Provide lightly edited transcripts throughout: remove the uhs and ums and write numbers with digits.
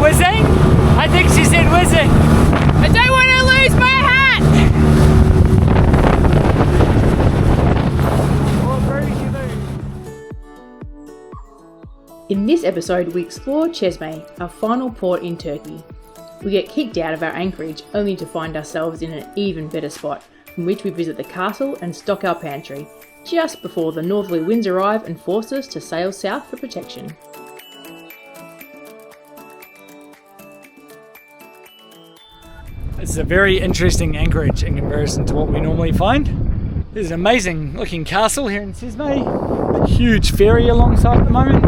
whizzing? I think she said whizzing. I don't want to lose my hat! In this episode, we explore Cesme, our final port in Turkey. We get kicked out of our anchorage only to find ourselves in an even better spot, from which we visit the castle and stock our pantry, just before the northerly winds arrive and force us to sail south for protection. It's a very interesting anchorage in comparison to what we normally find. There's an amazing looking castle here in Cesme, a huge ferry alongside at the moment.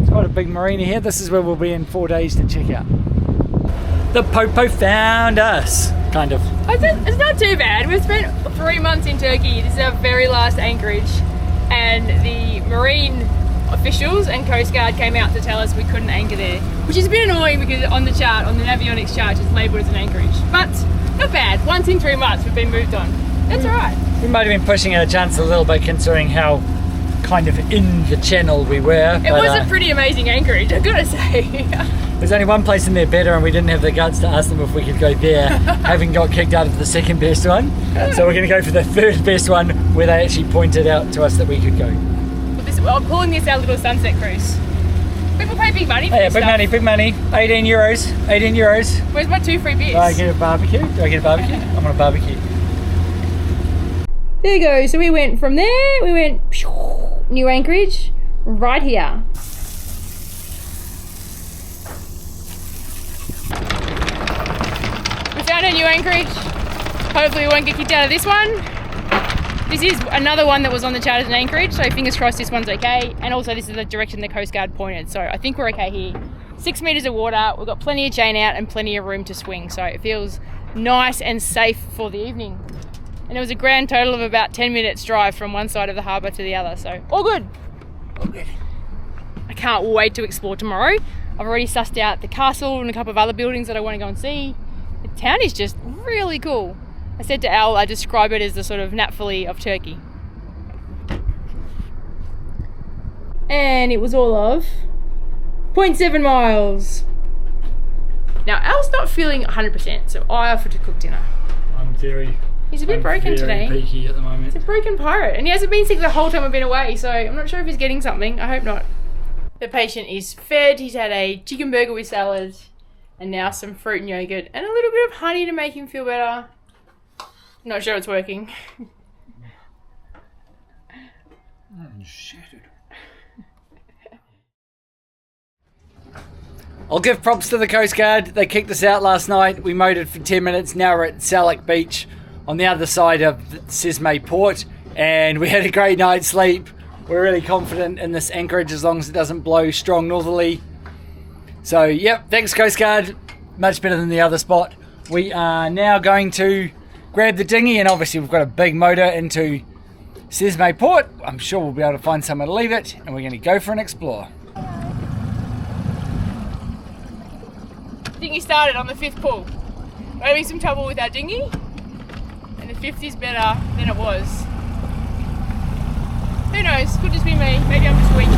It's got a big marina here. This is where we'll be in 4 days to check out. The Popo found us, kind of. It's not too bad. We've spent 3 months in Turkey. This is our very last anchorage, and the marine officials and Coast Guard came out to tell us we couldn't anchor there, which is a bit annoying because on the chart, on the Navionics chart, it's labelled as an anchorage. But not bad. Once in 3 months, we've been moved on. That's alright. We might have been pushing our chance a little bit considering how kind of in the channel we were. It was a pretty amazing anchorage, I've got to say. There's only one place in there better, and we didn't have the guts to ask them if we could go there, having got kicked out of the second best one. So we're going to go for the third best one, where they actually pointed out to us that we could go. Well, I'm calling this our little sunset cruise. People pay big money for this big stuff. money. 18 euros. 18 euros. Where's my 2 free beers? Do I get a barbecue? I want a barbecue. There you go. So we went from there, we went new anchorage, right here. We found a new anchorage. Hopefully we won't get kicked out of this one. This is another one that was on the chart as an anchorage, so fingers crossed this one's okay. And also this is the direction the Coast Guard pointed, so I think we're okay here. 6 meters of water, we've got plenty of chain out and plenty of room to swing, so it feels nice and safe for the evening. And it was a grand total of about 10 minutes drive from one side of the harbour to the other, so all good. All good. I can't wait to explore tomorrow. I've already sussed out the castle and a couple of other buildings that I want to go and see. The town is just really cool. I said to Al, I describe it as the sort of Naphtali of Turkey. And it was all of 0.7 miles. Now Al's not feeling 100%, so I offered to cook dinner. He's a bit broken today. Peaky at the moment. He's a broken pirate, and he hasn't been sick the whole time I've been away, so I'm not sure if he's getting something. I hope not. The patient is fed. He's had a chicken burger with salad, and now some fruit and yogurt, and a little bit of honey to make him feel better. Not sure it's working. I'll give props to the Coast Guard. They kicked us out last night. We motored for 10 minutes. Now we're at Salak Beach on the other side of the Cesme port, and we had a great night's sleep. We're really confident in this anchorage as long as it doesn't blow strong northerly. So yep, thanks Coast Guard. Much better than the other spot. We are now going to grab the dinghy, and obviously we've got a big motor into Cesme port. I'm sure we'll be able to find somewhere to leave it, and we're going to go for an explore. Dinghy started on the 5th pull. We're having some trouble with our dinghy, and the 5th is better than it was. Who knows? Could just be me. Maybe I'm just weak.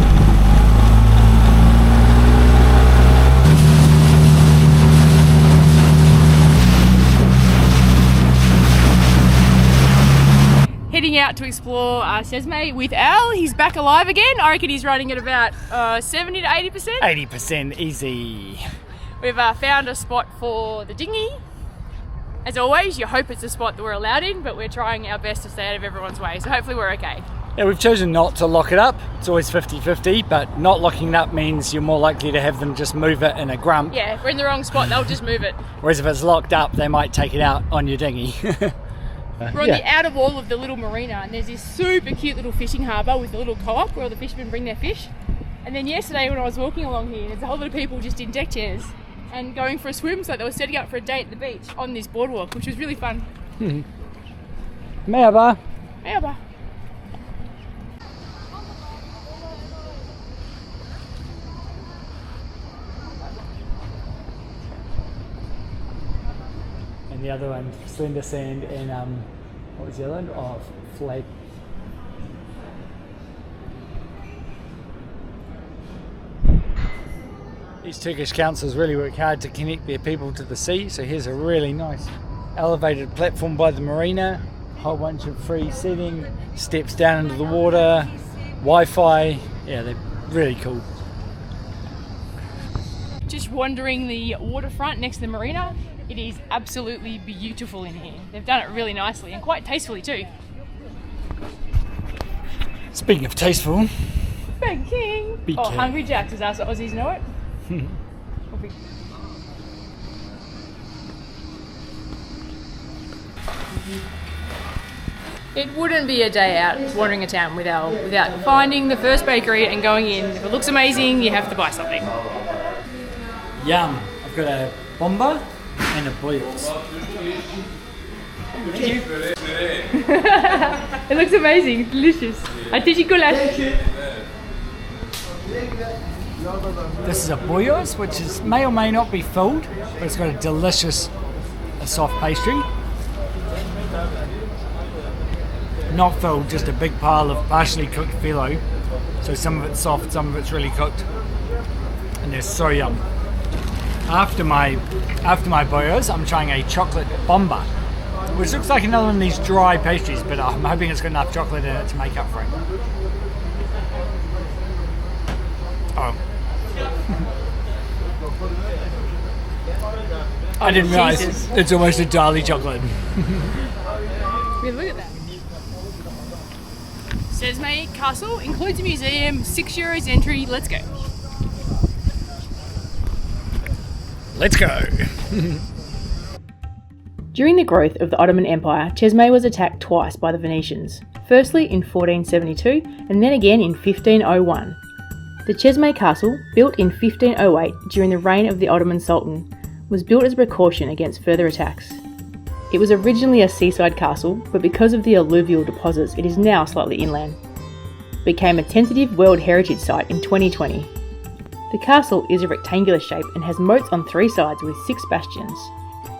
Heading out to explore Cesme with Al. He's back alive again. I reckon he's running at about 70 to 80%. 80% easy. We've found a spot for the dinghy. As always, you hope it's a spot that we're allowed in, but we're trying our best to stay out of everyone's way, so hopefully we're okay. Yeah, we've chosen not to lock it up. It's always 50-50, but not locking it up means you're more likely to have them just move it in a grump. Yeah, if we're in the wrong spot, they'll just move it. Whereas if it's locked up, they might take it out on your dinghy. We're on the outer wall of the little marina, and there's this super cute little fishing harbour with a little co-op where all the fishermen bring their fish. And then yesterday when I was walking along here, there's a whole lot of people just in deck chairs and going for a swim, so they were setting up for a date at the beach on this boardwalk, which was really fun. Merhaba. Merhaba. And the other one, Slender Sand, and what was the other one? Oh, Flag. These Turkish councils really work hard to connect their people to the sea. So here's a really nice elevated platform by the marina, a whole bunch of free seating, steps down into the water, Wi-Fi. Yeah, they're really cool. Just wandering the waterfront next to the marina. It is absolutely beautiful in here. They've done it really nicely and quite tastefully too. Speaking of tasteful, Big King! Big Oh, King. Hungry Jacks, as us Aussies know it. It wouldn't be a day out wandering a town without finding the first bakery and going in. If it looks amazing, you have to buy something. Yum! I've got a bomba and a boils. It looks amazing, delicious. Ateşi gulaş. This is a boyos, which may or may not be filled, but it's got a delicious, soft pastry. Not filled, just a big pile of partially cooked phyllo. So some of it's soft, some of it's really cooked, and they're so yum. After my boyos, I'm trying a chocolate bomba, which looks like another one of these dry pastries, but I'm hoping it's got enough chocolate in it to make up for it. Oh. I didn't realise it's almost entirely chocolate. Look at that. Cesme Castle includes a museum, €6 entry, let's go. Let's go. During the growth of the Ottoman Empire, Cesme was attacked twice by the Venetians, firstly in 1472 and then again in 1501. The Cesme Castle, built in 1508 during the reign of the Ottoman Sultan, was built as a precaution against further attacks. It was originally a seaside castle, but because of the alluvial deposits it is now slightly inland. It became a tentative World Heritage Site in 2020. The castle is a rectangular shape and has moats on 3 sides with 6 bastions.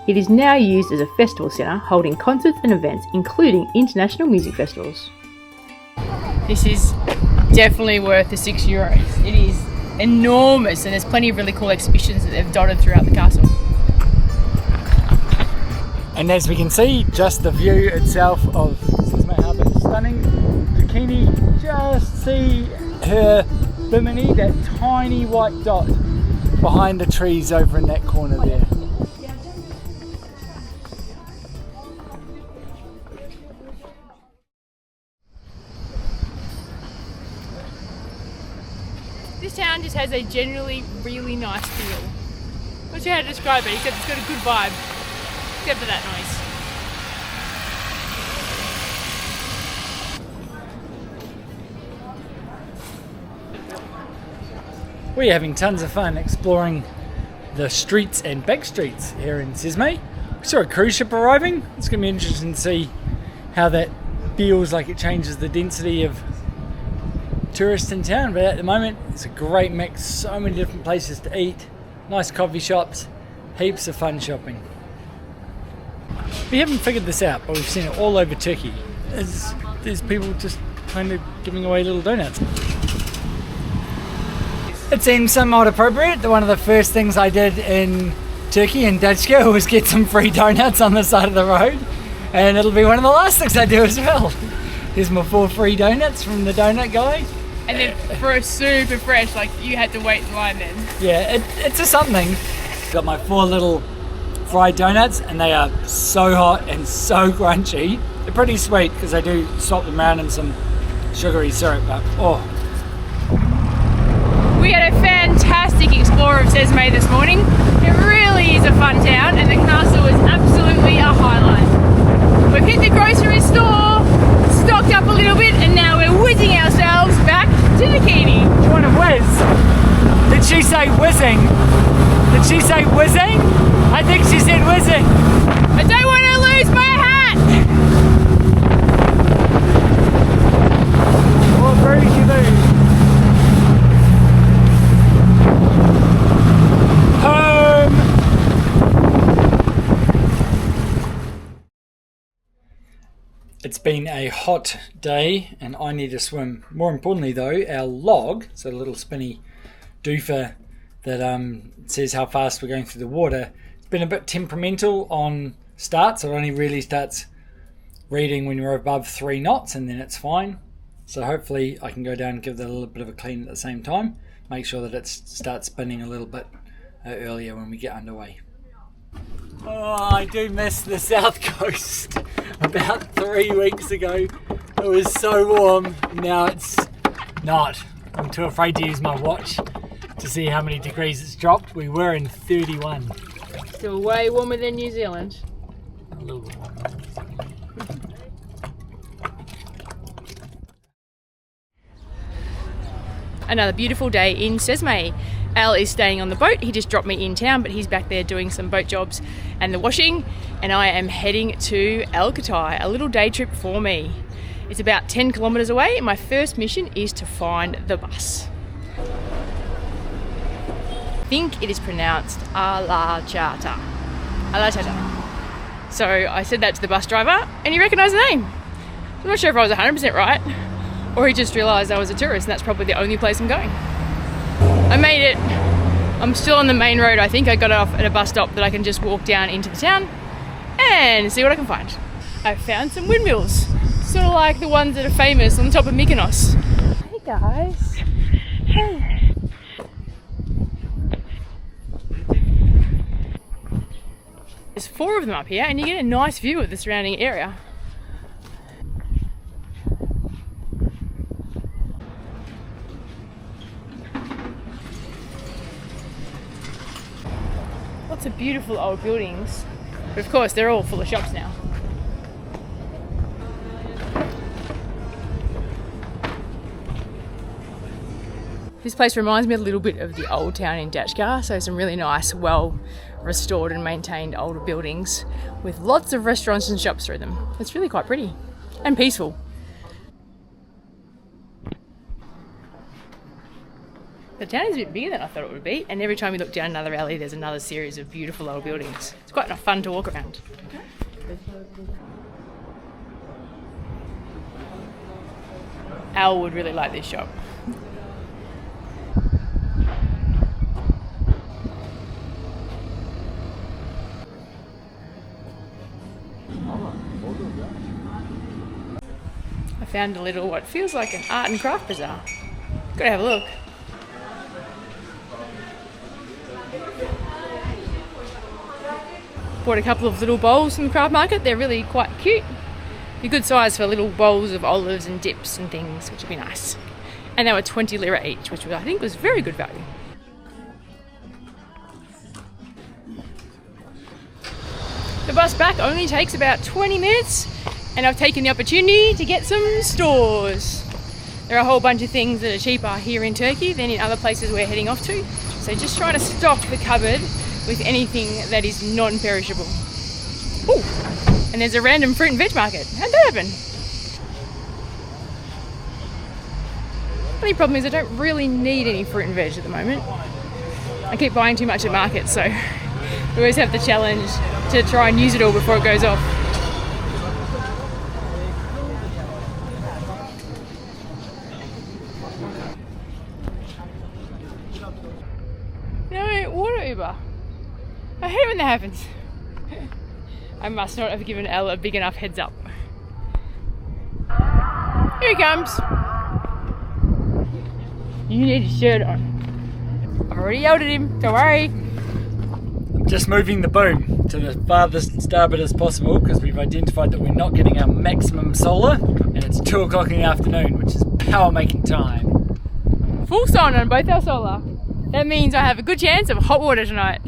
It is now used as a festival centre, holding concerts and events including international music festivals. This is definitely worth the €6. It is enormous and there's plenty of really cool exhibitions that they've dotted throughout the castle. And as we can see, just the view itself of Cesme Harbour is stunning. Dakini, just see her bimini, that tiny white dot behind the trees over in that corner there. This town just has a generally really nice feel. Not sure how to describe it, except it's got a good vibe. Except for that noise. We're having tons of fun exploring the streets and back streets here in Cesme. We saw a cruise ship arriving. It's going to be interesting to see how that feels like it changes the density of tourists in town, but at the moment it's a great mix, so many different places to eat, nice coffee shops, heaps of fun shopping. We haven't figured this out, but we've seen it all over Turkey. There's people just kind of giving away little donuts. It seems somewhat appropriate that one of the first things I did in Turkey in Dutchka was get some free donuts on the side of the road, and it'll be one of the last things I do as well. Here's my 4 free donuts from the donut guy. And then super fresh, like you had to wait in line then. Yeah, it's a something. Got my 4 little fried donuts and they are so hot and so crunchy. They're pretty sweet because I do swap them around in some sugary syrup, but oh. We had a fantastic explore of Cesme this morning. It really is a fun town and the castle is absolutely a highlight. We've hit the grocery store, stocked up a little bit, and now we're whizzing ourselves back to Dakini. Do you want to whiz? Did she say whizzing? Did she say whizzing? I think she said whizzing. I don't want to lose my hat! What bird did you lose? Home! It's been a hot day and I need to swim. More importantly though, our log, so the little spinny doofer that says how fast we're going through the water. It's been a bit temperamental on starts. It only really starts reading when you're above 3 knots, and then it's fine. So hopefully I can go down and give that a little bit of a clean at the same time. Make sure that it starts spinning a little bit earlier when we get underway. Oh, I do miss the south coast. About 3 weeks ago it was so warm. Now it's not. I'm too afraid to use my watch to see how many degrees it's dropped. We were in 31. Still way warmer than New Zealand. A little bit warmer. Another beautiful day in Cesme. Al is staying on the boat. He just dropped me in town, but he's back there doing some boat jobs and the washing, and I am heading to Alcatai, a little day trip for me. It's about 10 kilometres away, and my first mission is to find the bus. I think it is pronounced Alachata. Alachata. So I said that to the bus driver, and he recognised the name. I'm not sure if I was 100% right, or he just realised I was a tourist, and that's probably the only place I'm going. I made it. I'm still on the main road, I think. I got off at a bus stop that I can just walk down into the town and see what I can find. I found some windmills, sort of like the ones that are famous on the top of Mykonos. Hey guys. Hey. There's 4 of them up here, and you get a nice view of the surrounding area. Lots of beautiful old buildings, but of course they're all full of shops now. This place reminds me a little bit of the old town in Dachgar, so some really nice, well restored and maintained older buildings with lots of restaurants and shops through them. It's really quite pretty and peaceful. The town is a bit bigger than I thought it would be, and every time you look down another alley there's another series of beautiful old buildings. It's quite fun to walk around. Al would really like this shop. I found a little, what feels like an art and craft bazaar. Gotta have a look. Bought a couple of little bowls from the craft market. They're really quite cute. Be good size for little bowls of olives and dips and things, which would be nice. And they were 20 lira each, which I think was very good value. The bus back only takes about 20 minutes, and I've taken the opportunity to get some stores. There are a whole bunch of things that are cheaper here in Turkey than in other places we're heading off to. So just trying to stock the cupboard with anything that is non-perishable. Ooh, and there's a random fruit and veg market. How'd that happen? The only problem is I don't really need any fruit and veg at the moment. I keep buying too much at markets, so we always have the challenge to try and use it all before it goes off. No, water Uber. I hate when that happens. I must not have given Elle a big enough heads up. Here he comes. You need a shirt on. I've already yelled at him, don't worry. I'm just moving the boom to the farthest starboard as possible because we've identified that we're not getting our maximum solar, and it's 2 o'clock in the afternoon, which is power making time. Full sun on both our solar. That means I have a good chance of hot water tonight.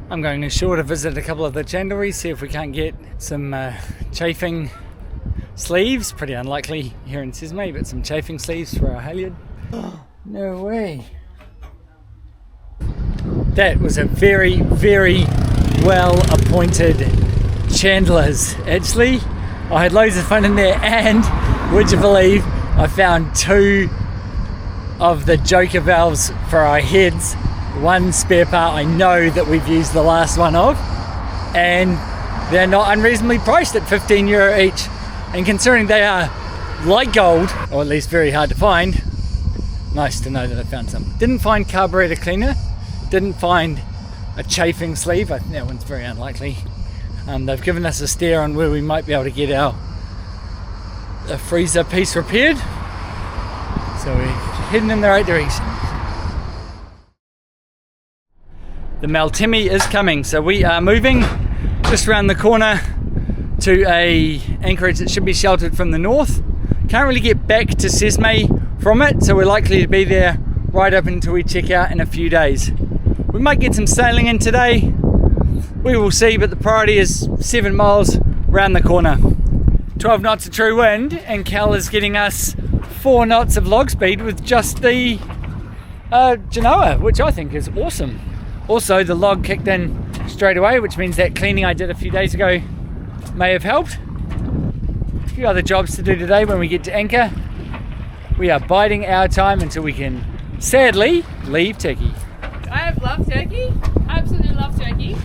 I'm going ashore to visit a couple of the chandleries, see if we can't get some chafing sleeves. Pretty unlikely here in Cesme, but some chafing sleeves for our halyard. No way. That was a very, very well appointed chandlers. Actually, I had loads of fun in there, and would you believe I found 2 of the joker valves for our heads. One spare part I know that we've used the last one of, and they're not unreasonably priced at 15 euro each, and considering they are like gold, or at least very hard to find, nice to know that I found some. Didn't find carburetor cleaner, didn't find a chafing sleeve. I think that one's very unlikely. They've given us a steer on where we might be able to get our freezer piece repaired. So we're heading in the right direction. The Meltemi is coming, so we are moving just around the corner to a anchorage that should be sheltered from the north. Can't really get back to Cesme from it, so we're likely to be there right up until we check out in a few days. We might get some sailing in today, we will see, but the priority is 7 miles round the corner. 12 knots of true wind, and Kel is getting us 4 knots of log speed with just the Genoa, which I think is awesome. Also, the log kicked in straight away, which means that cleaning I did a few days ago may have helped. A few other jobs to do today when we get to anchor. We are biding our time until we can sadly leave Turkey. I have loved Turkey, absolutely love Turkey,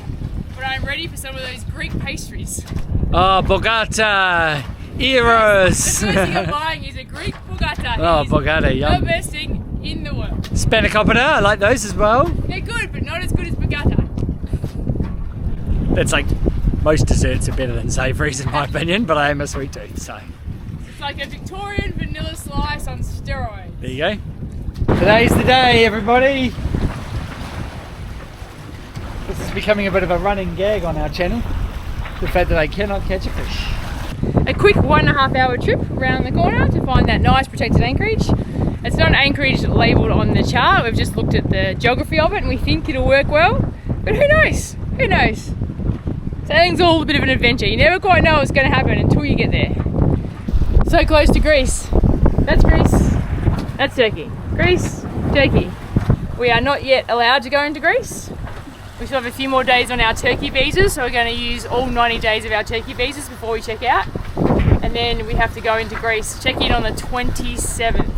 but I'm ready for some of those Greek pastries. Oh, bogata, eros. The first thing I'm buying is a Greek bogata. Oh, bogata, yum. The best thing in the world. Spanakopita, I like those as well. They're good, but not as good as bogata. That's like, most desserts are better than savouries in my opinion, but I am a sweet tooth, so. It's like a Victorian vanilla slice on steroids. There you go. Today's the day, everybody. This is becoming a bit of a running gag on our channel. The fact that I cannot catch a fish. A quick 1.5 hour trip around the corner to find that nice protected anchorage. It's not an anchorage labelled on the chart, we've just looked at the geography of it and we think it'll work well, but who knows? Who knows? Sailing's all a bit of an adventure. You never quite know what's going to happen until you get there. So close to Greece. That's Greece. That's Turkey. Greece, Turkey. We are not yet allowed to go into Greece. We still have a few more days on our Turkey visas, so we're going to use all 90 days of our Turkey visas before we check out. And then we have to go into Greece, check in on the 27th.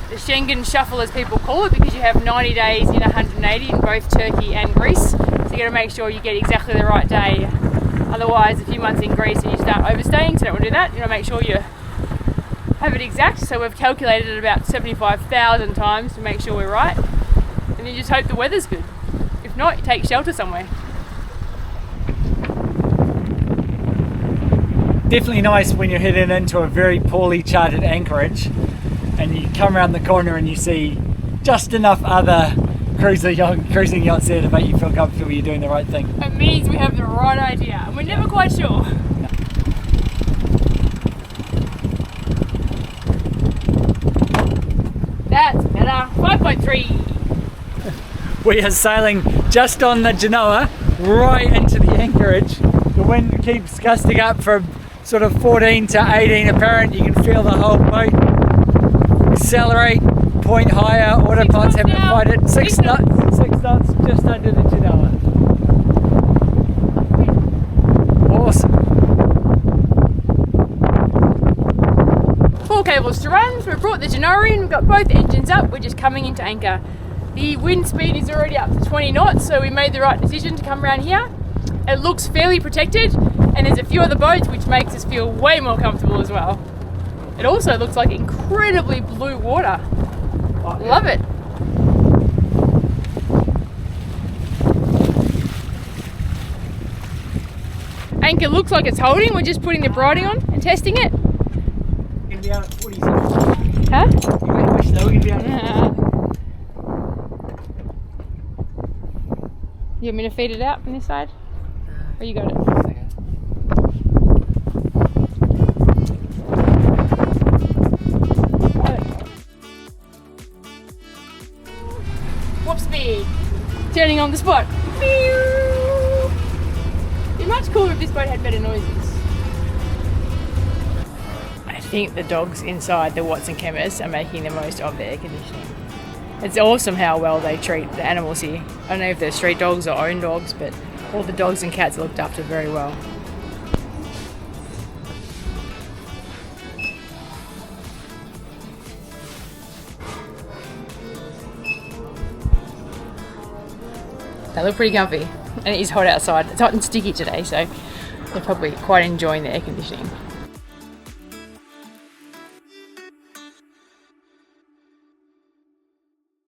The Schengen shuffle, as people call it, because you have 90 days in 180 in both Turkey and Greece. So you got to make sure you get exactly the right day. Otherwise, a few months in Greece and you start overstaying, so don't want to do that. You want to make sure you have it exact. So we've calculated it about 75,000 times to make sure we're right. And then just hope the weather's good. If not, you take shelter somewhere. Definitely nice when you're heading into a very poorly charted anchorage and you come around the corner and you see just enough other cruising yachts there to make you feel comfortable you're doing the right thing. It means we have the right idea, and we're never quite sure. That's better. 5.3. We are sailing just on the Genoa right into the anchorage. The wind keeps gusting up from sort of 14 to 18 apparent. You can feel the whole boat accelerate, point higher, autopilot's having to fight it. 6 knots just under the Genoa. Awesome. 4 cables to run, so we've brought the Genoa in, we've got both engines up, we're just coming into anchor. The wind speed is already up to 20 knots, so we made the right decision to come around here. It looks fairly protected, and there's a few other boats which makes us feel way more comfortable as well. It also looks like incredibly blue water. Oh, yeah. Love it. Anchor looks like it's holding, we're just putting the briding on and testing it. You're going to be out at 47. Huh? You're going to push slow, you're going to be out at 47. You want me to feed it out from this side? Or you got it? Okay. Warp speed. Turning on the spot. It'd be much cooler if this boat had better noises. I think the dogs inside the Watson chemist are making the most of their air conditioning. It's awesome how well they treat the animals here. I don't know if they're street dogs or own dogs, but all the dogs and cats are looked after very well. They look pretty comfy, and it is hot outside. It's hot and sticky today, so they're probably quite enjoying the air conditioning.